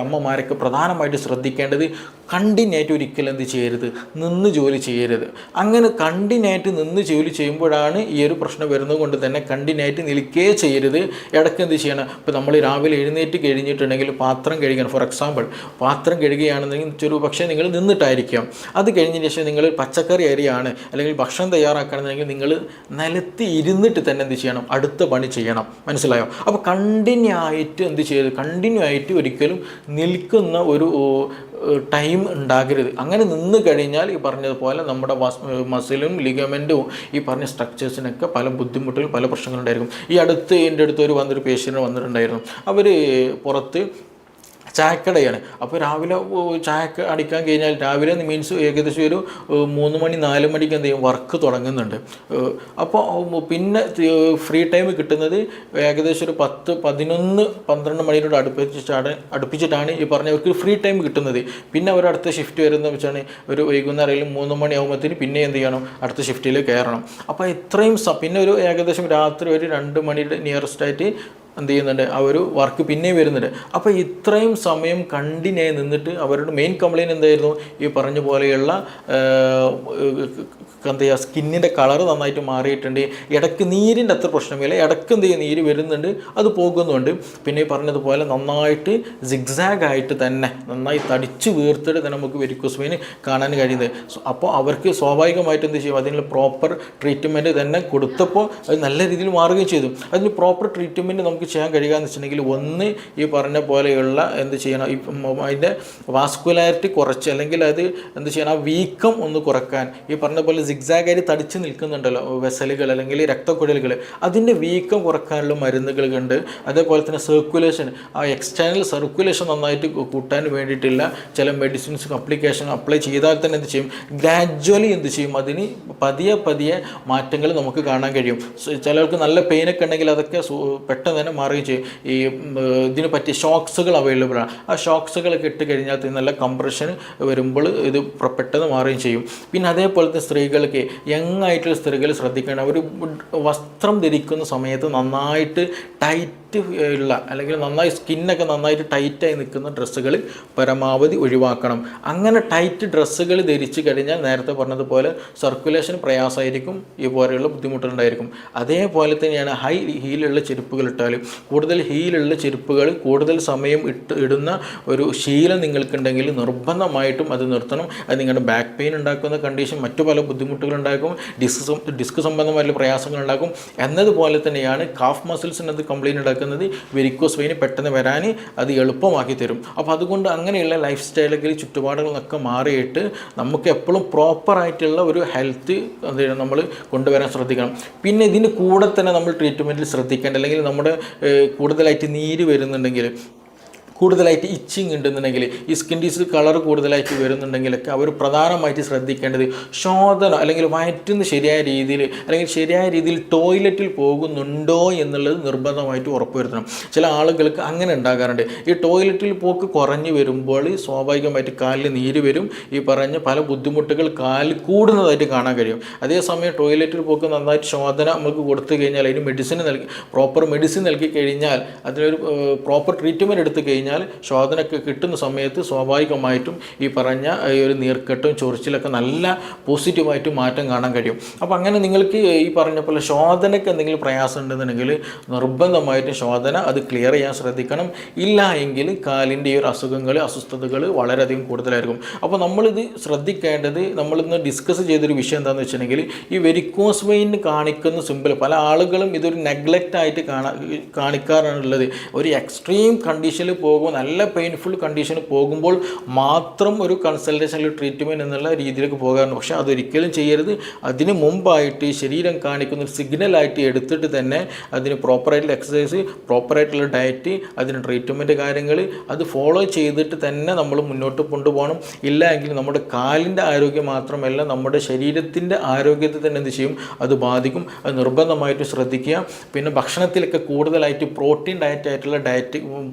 അമ്മമാരൊക്കെ പ്രധാനമായിട്ട് ശ്രദ്ധിക്കേണ്ടത് കണ്ടിന്യൂയായിട്ട് ഒരിക്കലും എന്ത് ചെയ്യരുത്, നിന്ന് ജോലി ചെയ്യരുത്. അങ്ങനെ കണ്ടിന്യൂയായിട്ട് നിന്ന് ജോലി ചെയ്യുമ്പോഴാണ് ഈ ഒരു പ്രശ്നം വരുന്നത് കൊണ്ട് തന്നെ കണ്ടിന്യൂയായിട്ട് നിൽക്കുകയേ ചെയ്യരുത്. ഇടയ്ക്ക് എന്ത് ചെയ്യണം, ഇപ്പോൾ നമ്മൾ രാവിലെ എഴുന്നേറ്റ് കഴിഞ്ഞിട്ടുണ്ടെങ്കിൽ പാത്രം കഴുകണം. ഫോർ എക്സാമ്പിൾ, പാത്രം കഴുകുകയാണെന്നുണ്ടെങ്കിൽ പക്ഷേ നിങ്ങൾ നിന്നിട്ടായിരിക്കാം. അത് കഴിഞ്ഞതിന് ശേഷം നിങ്ങൾ പച്ചക്കറി അരിയാണ് അല്ലെങ്കിൽ ഭക്ഷണം തയ്യാറാക്കുകയാണെന്നുണ്ടെങ്കിൽ നിങ്ങൾ നിലത്ത് ഇരുന്നിട്ട് തന്നെ എന്ത് ചെയ്യണം, അടുത്ത പണി ചെയ്യണം. മനസ്സിലായോ? അപ്പോൾ കണ്ടിന്യൂ ആയിട്ട് എന്ത് ചെയ്യരുത്, കണ്ടിന്യൂ ആയിട്ട് ഒരിക്കലും നിൽക്കുന്ന ഒരു ടൈം ഉണ്ടാകരുത്. അങ്ങനെ നിന്ന് കഴിഞ്ഞാൽ ഈ പറഞ്ഞതുപോലെ നമ്മുടെ മസിലും ലിഗമെൻറ്റും ഈ പറഞ്ഞ സ്ട്രക്ചേഴ്സിനൊക്കെ പല ബുദ്ധിമുട്ടുകൾ, പല പ്രശ്നങ്ങളുണ്ടായിരിക്കും. എൻ്റെ അടുത്ത് ഒരു പേഷ്യൻ്റ് വന്നിട്ടുണ്ടായിരുന്നു. അവർ പുറത്ത് ചായക്കടയാണ്. അപ്പോൾ രാവിലെ ചായ അടിക്കാൻ കഴിഞ്ഞാൽ രാവിലെ മീൻസ് ഏകദേശം ഒരു 3 മണി 4 മണിക്ക് എന്ത് ചെയ്യും, വർക്ക് തുടങ്ങുന്നുണ്ട്. അപ്പോൾ പിന്നെ ഫ്രീ ടൈം കിട്ടുന്നത് ഏകദേശം ഒരു 10, 11, 12 മണിയോട് അടുപ്പിച്ചിട്ടാണ് ഈ പറഞ്ഞവർക്ക് ഫ്രീ ടൈം കിട്ടുന്നത്. പിന്നെ അവർ അടുത്ത ഷിഫ്റ്റ് വരുന്ന വെച്ചാണ് ഒരു വൈകുന്നേരം 3 മണി ആകുമ്പോഴത്തേന് പിന്നെ എന്ത് ചെയ്യണം, അടുത്ത ഷിഫ്റ്റിൽ കയറണം. അപ്പോൾ ഇത്രയും പിന്നെ ഒരു ഏകദേശം രാത്രി ഒരു 2 മണിയുടെ നിയറസ്റ്റായിട്ട് എന്ത് ചെയ്യുന്നുണ്ട്, ആ ഒരു വർക്ക് പിന്നെയും വരുന്നുണ്ട്. അപ്പോൾ ഇത്രയും സമയം കണ്ടിന്യൂ നിന്നിട്ട് അവരുടെ മെയിൻ കംപ്ലയിൻറ്റ് എന്തായിരുന്നു, ഈ പറഞ്ഞ പോലെയുള്ള എന്താ ചെയ്യുക, സ്കിന്നിൻ്റെ കളർ നന്നായിട്ട് മാറിയിട്ടുണ്ട്. ഇടയ്ക്ക് നീരിൻ്റെ അത്ര പ്രശ്നമില്ല, ഇടയ്ക്ക് എന്ത് ചെയ്യുക, നീര് വരുന്നുണ്ട്, അത് പോകുന്നുണ്ട്. പിന്നെ ഈ പറഞ്ഞതുപോലെ നന്നായിട്ട് സിഗ്സാഗ് ആയിട്ട് തന്നെ നന്നായി തടിച്ച് വീർത്തിട്ട് തന്നെ നമുക്ക് വെരിക്കോസ് വെയിൻ കാണാൻ കഴിയുന്നത്. അപ്പോൾ അവർക്ക് സ്വാഭാവികമായിട്ട് എന്ത് ചെയ്യും, അതിനുള്ള പ്രോപ്പർ ട്രീറ്റ്മെൻറ്റ് തന്നെ കൊടുത്തപ്പോൾ അത് നല്ല രീതിയിൽ മാറുകയും ചെയ്തു. അതിന് പ്രോപ്പർ ട്രീറ്റ്മെൻറ്റ് നമുക്ക് ചെയ്യാൻ കഴിയുക എന്ന് വെച്ചിട്ടുണ്ടെങ്കിൽ, ഒന്ന് ഈ പറഞ്ഞ പോലെയുള്ള എന്ത് ചെയ്യണം, അതിൻ്റെ വാസ്കുലാരിറ്റി കുറച്ച് അല്ലെങ്കിൽ അത് എന്ത് ചെയ്യണം, ആ വീക്കം ഒന്ന് കുറക്കാൻ, ഈ പറഞ്ഞ പോലെ സിഗ്സാഗായി തടിച്ച് നിൽക്കുന്നുണ്ടല്ലോ വെസലുകൾ അല്ലെങ്കിൽ രക്തക്കുഴലുകൾ, അതിൻ്റെ വീക്കം കുറക്കാനുള്ള മരുന്നുകളുണ്ട്. അതേപോലെ തന്നെ സർക്കുലേഷൻ, ആ എക്സ്റ്റേണൽ സർക്കുലേഷൻ നന്നായിട്ട് കൂട്ടാൻ വേണ്ടിയിട്ടുള്ള ചില മെഡിസിൻസ് അപ്ലിക്കേഷൻ അപ്ലൈ ചെയ്താൽ തന്നെ എന്ത് ചെയ്യും, ഗ്രാജ്വലി എന്ത് ചെയ്യും, അതിന് പതിയെ മാറ്റങ്ങൾ നമുക്ക് കാണാൻ കഴിയും. ചിലർക്ക് നല്ല പെയിനൊക്കെ ഉണ്ടെങ്കിൽ അതൊക്കെ പെട്ടെന്ന് തന്നെ മാറുകയും ചെയ്യും. ഈ ഇതിന് പറ്റിയ ഷോക്സുകൾ അവൈലബിൾ ആണ്. ആ ഷോക്സുകളൊക്കെ ഇട്ട് കഴിഞ്ഞാൽ നല്ല കംപ്രഷൻ വരുമ്പോൾ ഇത് പെട്ടെന്ന് മാറുകയും ചെയ്യും. പിന്നെ അതേപോലെ തന്നെ സ്ത്രീകൾ സ്ത്രീകൾക്ക്, യങ് ആയിട്ടുള്ള സ്ത്രീകൾ ശ്രദ്ധിക്കണം. ഒരു വസ്ത്രം ധരിക്കുന്ന സമയത്ത് നന്നായിട്ട് ടൈറ്റ് ഉള്ള അല്ലെങ്കിൽ നന്നായി സ്കിന്നൊക്കെ നന്നായിട്ട് ടൈറ്റായി നിൽക്കുന്ന ഡ്രസ്സുകൾ പരമാവധി ഒഴിവാക്കണം. അങ്ങനെ ടൈറ്റ് ഡ്രസ്സുകൾ ധരിച്ചു കഴിഞ്ഞാൽ നേരത്തെ പറഞ്ഞതുപോലെ സർക്കുലേഷൻ പ്രയാസമായിരിക്കും, ഈ പോലെയുള്ള ബുദ്ധിമുട്ടുണ്ടായിരിക്കും. അതേപോലെ തന്നെയാണ് ഹൈ ഹീലുള്ള ചെരുപ്പുകൾ ഇട്ടാൽ. കൂടുതൽ ഹീലുള്ള ചെരുപ്പുകൾ കൂടുതൽ സമയം ഇടുന്ന ഒരു ശീലം നിങ്ങൾക്കുണ്ടെങ്കിൽ നിർബന്ധമായിട്ടും അത് നിർത്തണം. അത് നിങ്ങളുടെ ബാക്ക് പെയിൻ ഉണ്ടാക്കുന്ന കണ്ടീഷൻ, മറ്റു പല ബുദ്ധിമുട്ടുകളുണ്ടാക്കും, ഡിസ്ക് സംബന്ധമായിട്ടുള്ള പ്രയാസങ്ങൾ ഉണ്ടാക്കും. എന്നതുപോലെ തന്നെയാണ് കാഫ് മസിൽസിനത് കംപ്ലയിൻറ്റ് ഉണ്ടാക്കുന്നത്. വെരിക്കോസ് വെയിൻ പെട്ടെന്ന് വരാൻ അത് എളുപ്പമാക്കി തരും. അപ്പോൾ അതുകൊണ്ട് അങ്ങനെയുള്ള ലൈഫ് സ്റ്റൈലുകൾ ചുറ്റുപാടുകളിൽ നിന്നൊക്കെ മാറിയിട്ട് നമുക്ക് എപ്പോഴും പ്രോപ്പറായിട്ടുള്ള ഒരു ഹെൽത്ത് നമ്മൾ കൊണ്ടുവരാൻ ശ്രദ്ധിക്കണം. പിന്നെ ഇതിന് കൂടെ തന്നെ നമ്മൾ ട്രീറ്റ്മെൻറ്റിൽ ശ്രദ്ധിക്കേണ്ട, അല്ലെങ്കിൽ നമ്മുടെ കൂടുതലായിട്ട് നീര് വരുന്നുണ്ടെങ്കിൽ, കൂടുതലായിട്ട് ഇച്ചിങ് ഉണ്ടെന്നുണ്ടെങ്കിൽ, ഈ സ്കിൻ ഡിസീസ് കളർ കൂടുതലായിട്ട് വരുന്നുണ്ടെങ്കിലൊക്കെ അവർ പ്രധാനമായിട്ട് ശ്രദ്ധിക്കേണ്ടത് ശോധന അല്ലെങ്കിൽ വയറ്റുന്ന ശരിയായ രീതിയിൽ അല്ലെങ്കിൽ ശരിയായ രീതിയിൽ ടോയ്ലറ്റിൽ പോകുന്നുണ്ടോ എന്നുള്ളത് നിർബന്ധമായിട്ട് ഉറപ്പുവരുത്തണം. ചില ആളുകൾക്ക് അങ്ങനെ ഉണ്ടാകാറുണ്ട്. ഈ ടോയ്ലറ്റിൽ പോക്ക് കുറഞ്ഞു വരുമ്പോൾ സ്വാഭാവികമായിട്ട് കാലിൽ നീര് വരും. ഈ പറഞ്ഞ പല ബുദ്ധിമുട്ടുകൾ കാലിൽ കൂടുന്നതായിട്ട് കാണാൻ കഴിയും. അതേസമയം ടോയ്ലറ്റിൽ പോക്ക് നന്നായിട്ട് ശോധന നമുക്ക് കൊടുത്തു കഴിഞ്ഞാൽ, അതിന് മെഡിസിൻ നൽകി പ്രോപ്പർ മെഡിസിൻ നൽകി കഴിഞ്ഞാൽ, അതിനൊരു പ്രോപ്പർ ട്രീറ്റ്മെൻറ്റ് എടുത്തു കഴിഞ്ഞാൽ ശോധനയ്ക്ക് കിട്ടുന്ന സമയത്ത് സ്വാഭാവികമായിട്ടും ഈ പറഞ്ഞ ഈ ഒരു നീർക്കെട്ടും ചൊറിച്ചിലൊക്കെ നല്ല പോസിറ്റീവായിട്ട് മാറ്റം കാണാൻ കഴിയും. അപ്പോൾ അങ്ങനെ നിങ്ങൾക്ക് ഈ പറഞ്ഞ പോലെ ശോധനയ്ക്ക് എന്തെങ്കിലും പ്രയാസം ഉണ്ടെന്നുണ്ടെങ്കിൽ നിർബന്ധമായിട്ടും ശോധന അത് ക്ലിയർ ചെയ്യാൻ ശ്രദ്ധിക്കണം. ഇല്ല എങ്കിൽ കാലിൻ്റെ ഈ ഒരു അസ്വസ്ഥതകൾ വളരെയധികം കൂടുതലായിരിക്കും. അപ്പോൾ നമ്മളിത് ശ്രദ്ധിക്കേണ്ടത്, നമ്മളിന്ന് ഡിസ്കസ് ചെയ്തൊരു വിഷയം എന്താണെന്ന് വെച്ചിട്ടുണ്ടെങ്കിൽ, ഈ വെരിക്കോസ് വെയിൻ കാണിക്കുന്ന സിമ്പിൾ പല ആളുകളും ഇതൊരു നെഗ്ലക്റ്റ് ആയിട്ട് കാണിക്കാറാണുള്ളത്. ഒരു എക്സ്ട്രീം കണ്ടീഷനിൽ നല്ല പെയിൻഫുൾ കണ്ടീഷന് പോകുമ്പോൾ മാത്രം ഒരു കൺസൾട്ടേഷൻ ട്രീറ്റ്മെൻറ്റ് എന്നുള്ള രീതിയിലേക്ക് പോകാറുണ്ട്. പക്ഷേ അതൊരിക്കലും ചെയ്യരുത്. അതിന് മുമ്പായിട്ട് ശരീരം കാണിക്കുന്ന ഒരു സിഗ്നലായിട്ട് എടുത്തിട്ട് തന്നെ അതിന് പ്രോപ്പറായിട്ടുള്ള എക്സസൈസ്, പ്രോപ്പറായിട്ടുള്ള ഡയറ്റ്, അതിന് ട്രീറ്റ്മെൻറ്റ് കാര്യങ്ങൾ അത് ഫോളോ ചെയ്തിട്ട് തന്നെ നമ്മൾ മുന്നോട്ട് കൊണ്ടുപോകണം. ഇല്ല എങ്കിൽ നമ്മുടെ കാലിൻ്റെ ആരോഗ്യം മാത്രമല്ല നമ്മുടെ ശരീരത്തിൻ്റെ ആരോഗ്യത്തെ തന്നെ എന്ത് ചെയ്യും, അത് ബാധിക്കും. അത് നിർബന്ധമായിട്ട് ശ്രദ്ധിക്കുക. പിന്നെ ഭക്ഷണത്തിലൊക്കെ കൂടുതലായിട്ട് പ്രോട്ടീൻ ഡയറ്റായിട്ടുള്ള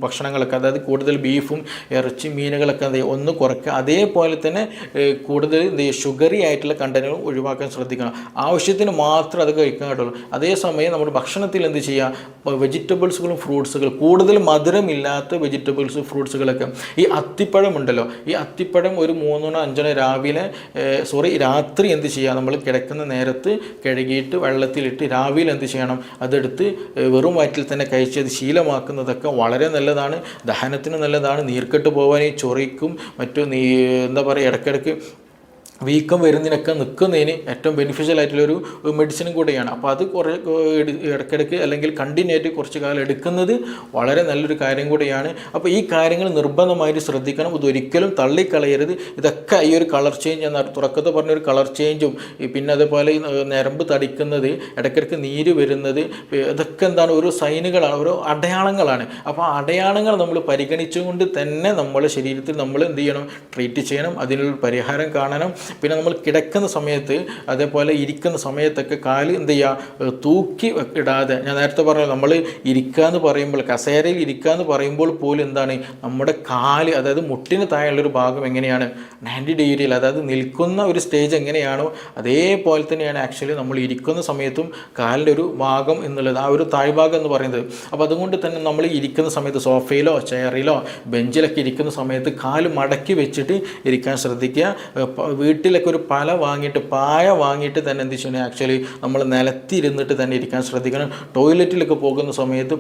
ഭക്ഷണങ്ങളൊക്കെ, അതായത് കൂടുതൽ ബീഫും ഇറച്ചി മീനുകളൊക്കെ ഒന്ന് കുറയ്ക്കുക. അതേപോലെ തന്നെ കൂടുതൽ ഷുഗറി ആയിട്ടുള്ള കണ്ടന്റുകളും ഒഴിവാക്കാൻ ശ്രദ്ധിക്കണം. ആവശ്യത്തിന് മാത്രം അത് കഴിക്കാൻ കേട്ടുള്ളൂ. അതേസമയം നമ്മുടെ ഭക്ഷണത്തിൽ എന്ത് ചെയ്യുക, വെജിറ്റബിൾസുകളും ഫ്രൂട്ട്സുകൾ, കൂടുതൽ മധുരമില്ലാത്ത വെജിറ്റബിൾസ് ഫ്രൂട്ട്സുകളൊക്കെ, ഈ അത്തിപ്പഴം ഉണ്ടല്ലോ, ഈ അത്തിപ്പഴം ഒരു 3-5 രാത്രി എന്ത് ചെയ്യുക, നമ്മൾ കിടക്കുന്ന നേരത്ത് കഴുകിയിട്ട് വെള്ളത്തിലിട്ട് രാവിലെ എന്ത് ചെയ്യണം, അതെടുത്ത് വെറും വയറ്റിൽ തന്നെ കഴിച്ചത് ശീലമാക്കുന്നതൊക്കെ വളരെ നല്ലതാണ്. ദഹനത്തിന് നല്ലതാണ്. നീർക്കെട്ട് പോകാൻ, ഈ ചൊറിക്കും മറ്റും എന്താ പറയുക, ഇടയ്ക്കിടയ്ക്ക് വീക്കം വരുന്നതിനൊക്കെ നിൽക്കുന്നതിന് ഏറ്റവും ബെനിഫിഷ്യൽ ആയിട്ടുള്ളൊരു മെഡിസിനും കൂടെയാണ്. അപ്പോൾ അത് കുറേ ഇടയ്ക്കിടയ്ക്ക് അല്ലെങ്കിൽ കണ്ടിന്യൂ ആയിട്ട് കുറച്ച് കാലം എടുക്കുന്നത് വളരെ നല്ലൊരു കാര്യം കൂടെയാണ്. അപ്പോൾ ഈ കാര്യങ്ങൾ നിർബന്ധമായിട്ട് ശ്രദ്ധിക്കണം. ഇതൊരിക്കലും തള്ളിക്കളയരുത്. ഇതൊക്കെ ഈ ഒരു കളർ ചേഞ്ച് എന്ന തുടക്കത്തിൽ പറഞ്ഞൊരു കളർ ചേഞ്ചും, പിന്നെ അതേപോലെ ഈ ഞരമ്പ് തടിക്കുന്നത്, ഇടയ്ക്കിടയ്ക്ക് നീര് വരുന്നത്, ഇതൊക്കെ എന്താണ്, ഓരോ സൈനുകളാണ്, ഓരോ അടയാളങ്ങളാണ്. അപ്പോൾ ആ അടയാളങ്ങൾ നമ്മൾ പരിഗണിച്ചുകൊണ്ട് തന്നെ നമ്മുടെ ശരീരത്തിൽ നമ്മൾ എന്ത് ചെയ്യണം, ട്രീറ്റ് ചെയ്യണം. അതിനുള്ള പരിഹാരം കാണണം. പിന്നെ നമ്മൾ കിടക്കുന്ന സമയത്ത്, അതേപോലെ ഇരിക്കുന്ന സമയത്തൊക്കെ കാല് എന്ത് ചെയ്യുക, തൂക്കി ഇടാതെ, ഞാൻ നേരത്തെ പറഞ്ഞു, നമ്മൾ ഇരിക്കുക എന്ന് പറയുമ്പോൾ, കസേരയിൽ ഇരിക്കുക എന്ന് പറയുമ്പോൾ പോലും എന്താണ്, നമ്മുടെ കാല്, അതായത് മുട്ടിന് താഴെയുള്ളൊരു ഭാഗം എങ്ങനെയാണ്, 90 ഡിഗ്രിയിൽ, അതായത് നിൽക്കുന്ന ഒരു സ്റ്റേജ് എങ്ങനെയാണോ അതേപോലെ തന്നെയാണ് ആക്ച്വലി നമ്മൾ ഇരിക്കുന്ന സമയത്തും കാലിൻ്റെ ഒരു ഭാഗം എന്നുള്ളത്, ആ ഒരു താഴ്ഭാഗം എന്ന് പറയുന്നത്. അപ്പോൾ അതുകൊണ്ട് തന്നെ നമ്മൾ ഇരിക്കുന്ന സമയത്ത് സോഫയിലോ ചെയറിലോ ബെഞ്ചിലൊക്കെ ഇരിക്കുന്ന സമയത്ത് കാല് മടക്കി വെച്ചിട്ട് ഇരിക്കാൻ ശ്രദ്ധിക്കുക. വീട്ടിലൊക്കെ ഒരു പായ വാങ്ങിയിട്ട് തന്നെ എന്ത് ചെയ്യണം, ആക്ച്വലി നമ്മൾ നിലത്തിരുന്നിട്ട് തന്നെ ഇരിക്കാൻ ശ്രദ്ധിക്കണം. ടോയ്ലറ്റിലൊക്കെ പോകുന്ന സമയത്ത്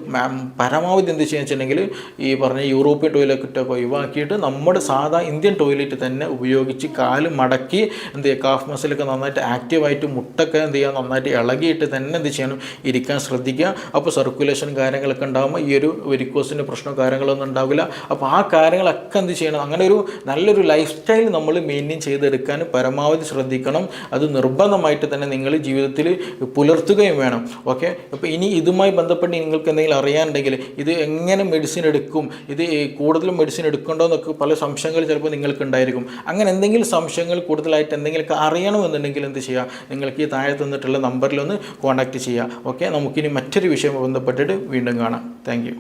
പരമാവധി എന്ത് ചെയ്യുക വെച്ചിട്ടുണ്ടെങ്കിൽ, ഈ പറഞ്ഞ യൂറോപ്യൻ ടോയ്ലറ്റൊക്കെ ഒഴിവാക്കിയിട്ട് നമ്മുടെ സാധാ ഇന്ത്യൻ ടോയ്ലറ്റ് തന്നെ ഉപയോഗിച്ച് കാല് മടക്കി എന്ത് ചെയ്യുക, കാഫ് മസിലൊക്കെ നന്നായിട്ട് ആക്റ്റീവായിട്ട്, മുട്ടൊക്കെ എന്ത് ചെയ്യുക, നന്നായിട്ട് ഇളകിയിട്ട് തന്നെ എന്ത് ചെയ്യണം, ഇരിക്കാൻ ശ്രദ്ധിക്കുക. അപ്പോൾ സർക്കുലേഷൻ കാര്യങ്ങളൊക്കെ ഉണ്ടാകുമ്പോൾ ഈ ഒരു വെരിക്കോസിൻ്റെ പ്രശ്നമോ കാര്യങ്ങളൊന്നും ഉണ്ടാവില്ല. അപ്പോൾ ആ കാര്യങ്ങളൊക്കെ എന്ത് ചെയ്യണം, അങ്ങനെ ഒരു നല്ലൊരു ലൈഫ് സ്റ്റൈൽ നമ്മൾ മെയിൻറ്റെയിൻ ചെയ്തെടുക്കാൻ പരമാവധി ശ്രദ്ധിക്കണം. അത് നിർബന്ധമായിട്ട് തന്നെ നിങ്ങൾ ജീവിതത്തിൽ പുലർത്തുകയും വേണം. ഓക്കെ. അപ്പോൾ ഇനി ഇതുമായി ബന്ധപ്പെട്ട് നിങ്ങൾക്ക് എന്തെങ്കിലും അറിയാനുണ്ടെങ്കിൽ, ഇത് എങ്ങനെ മെഡിസിൻ എടുക്കും, ഇത് കൂടുതലും മെഡിസിൻ എടുക്കണ്ടോ എന്നൊക്കെ പല സംശയങ്ങൾ ചിലപ്പോൾ നിങ്ങൾക്ക് ഉണ്ടായിരിക്കും. അങ്ങനെ എന്തെങ്കിലും സംശയങ്ങൾ കൂടുതലായിട്ട് എന്തെങ്കിലുമൊക്കെ അറിയണമെന്നുണ്ടെങ്കിൽ എന്ത് ചെയ്യുക, നിങ്ങൾക്ക് ഈ താഴെ തന്നിട്ടുള്ള നമ്പറിലൊന്ന് കോൺടാക്റ്റ് ചെയ്യുക. ഓക്കെ. നമുക്കിനി മറ്റൊരു വിഷയം ബന്ധപ്പെട്ടിട്ട് വീണ്ടും കാണാം. Thank you.